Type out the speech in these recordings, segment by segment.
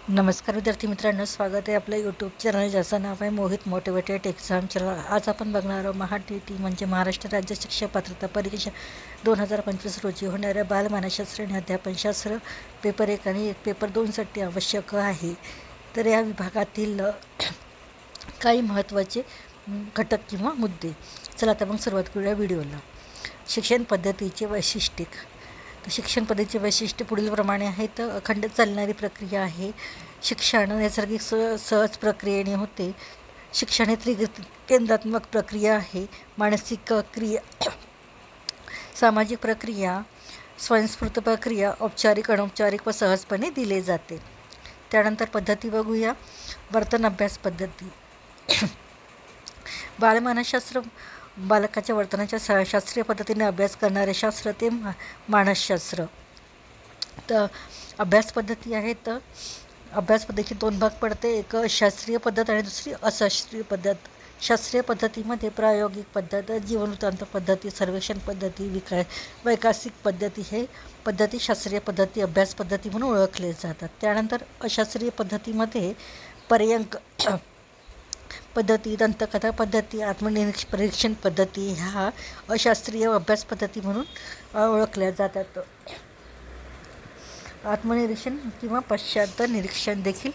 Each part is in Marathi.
नमस्कार विद्यार्थी मित्रांनो, स्वागत आहे आपल्या यूट्यूब चॅनल ज्याचं नाव आहे मोहित मोटिवेटेड एक्झाम चॅनल। आज आपण बघणार आहोत MHATT म्हणजे महाराष्ट्र राज्य शिक्षक पात्रता परीक्षा 2025 रोजी होणाऱ्या बालमानसशास्त्र आणि अध्यापनशास्त्र पेपर 1 आणि पेपर 2साठी आवश्यक आहे। तर या विभागातील काही महत्त्वाचे घटक किंवा मुद्दे। चला आता मग सुरुवात करूया व्हिडिओला। शिक्षण पद्धतीचे वैशिष्ट्ये। शिक्षण पद्धतीचे वैशिष्ट्य पुढील प्रमाणे आहेत। अखंड चालणारी प्रक्रिया आहे। शिक्षण नैसर्गिक सहज प्रक्रियेने होते। शिक्षण हे केंद्रात्मक प्रक्रिया आहे। मानसिक क्रिया, सामाजिक प्रक्रिया, स्वयंस्फूर्त प्रक्रिया, औपचारिक, अनौपचारिक व सहजपणे दिले जाते। त्यानंतर पद्धती बघूया। वर्तन अभ्यास पद्धती। बालमानसशास्त्र बालकाच्या वर्तनाच्या शास्त्रीय पद्धतीने अभ्यास करणारे शास्त्र ते मानसशास्त्र। तर अभ्यास पद्धती आहेत। अभ्यास पद्धतीचे 2 भाग पडते, एक शास्त्रीय पद्धत आणि दुसरी अशास्त्रीय पद्धत। शास्त्रीय पद्धतीमध्ये प्रायोगिक पद्धत, जीवनवृत्तांत पद्धती, सर्वेक्षण पद्धती, वैकल्पिक पद्धती हे पद्धती शास्त्रीय पद्धती अभ्यास पद्धती म्हणून ओळखले जातात। त्यानंतर अशास्त्रीय पद्धतीमध्ये पर्यंक पद्धती, दंतकथा पद्धती, आत्मपरीक्षण पद्धती ह्या अशास्त्रीय अभ्यास पद्धती म्हणून ओळखल्या जातात। आत्मनिरीक्षण किंवा पश्चात निरीक्षण देखील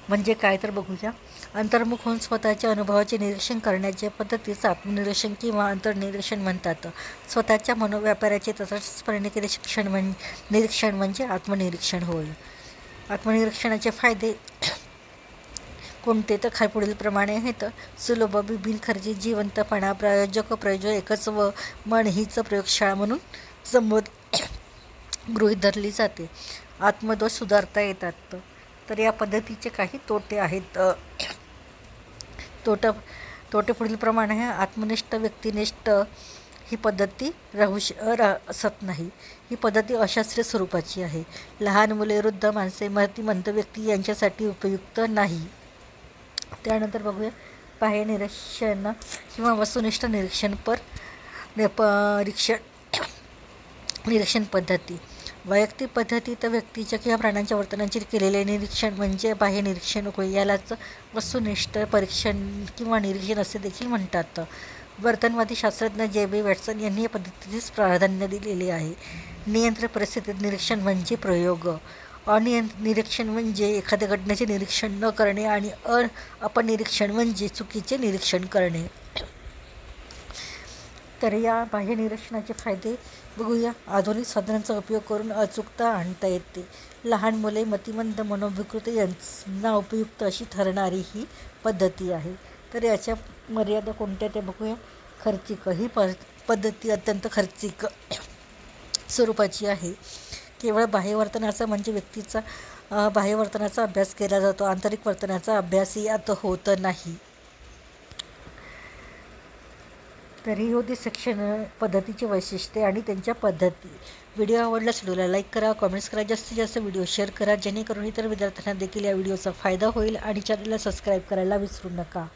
म्हणजे काय तर बघूया। अंतर्मुख होऊन स्वतःच्या अनुभवाचे निरीक्षण करण्याच्या पद्धतीस आत्मनिरीक्षण किंवा अंतर्निरीक्षण म्हणतात। स्वतःच्या मनोव्यापाराचे तटस्थपणे केले निरीक्षण म्हणजे आत्मनिरीक्षण होय। आत्मनिरीक्षणाचे फायदे कोणते तर खालील प्रमाणे आहेत। सुलभ, बिनखर्ची, जिवंतपणा, प्रायोजक प्रयोजन एकच व मन हीच प्रयोगशाळा म्हणून गृहीत धरली जाते। आत्मदोष सुधारता येतात। तर या पद्धतीचे काही तोटे आहेत। तोटे पुढील प्रमाणे आहे। आत्मनिष्ठ, व्यक्तिनिष्ठ ही पद्धती असत नाही। ही पद्धती अशास्त्रीय स्वरूपाची आहे। लहान मुले, वृद्ध माणसे, मतिमंद व्यक्ती यांच्यासाठी उपयुक्त नाही। त्यानंतर बघूया बाह्य निरीक्षण किंवा वस्तुनिष्ठ निरीक्षण निरीक्षण पद्धती। वैयक्तिक पद्धतीत व्यक्तीच्या किंवा प्राण्यांच्या वर्तनाचे केलेले निरीक्षण म्हणजे बाह्य निरीक्षण होय। यालाच वस्तुनिष्ठ परीक्षण किंवा निरीक्षण असे देखील म्हणतात। वर्तनवादी शास्त्रज्ञ J.B. वॅटसन यांनी या पद्धतीस प्राधान्य दिलेले आहे। नियंत्रित परिस्थितीत निरीक्षण म्हणजे प्रयोग। निरीक्षण म्हणजे एखाद्या घटनेचे निरीक्षण न करणे आणि अपनिरीक्षण म्हणजे चुकीचे निरीक्षण करणे। तर या बाह्य निरीक्षणाचे फायदे बघूया। आधुनिक साधनांचा उपयोग करून अचूकता आणता येते। लहान मुले, मतिमंद, मनोविकृत यांना उपयुक्त अशी ठरणारी ही पद्धती आहे। तर याच्या मर्यादा कोणत्या ते बघूया। खर्चिक, ही पद्धती अत्यंत खर्चिक स्वरूपाची आहे। केवळ बाह्यवर्तनाचा म्हणजे व्यक्तीचा बाह्यवर्तनाचा अभ्यास केला जातो, आंतरिक वर्तनाचा अभ्यास यात होत नाही। तरी होती शिक्षण पद्धतीची वैशिष्ट्ये आणि त्यांच्या पद्धती। व्हिडिओ आवडल्यास व्हिडिओला लाईक करा, कमेंट्स करा, जास्तीत जास्त व्हिडिओ शेअर करा जेणेकरून इतर विद्यार्थ्यांना देखील या व्हिडिओचा फायदा होईल आणि चॅनलला सबस्क्राईब करायला विसरू नका।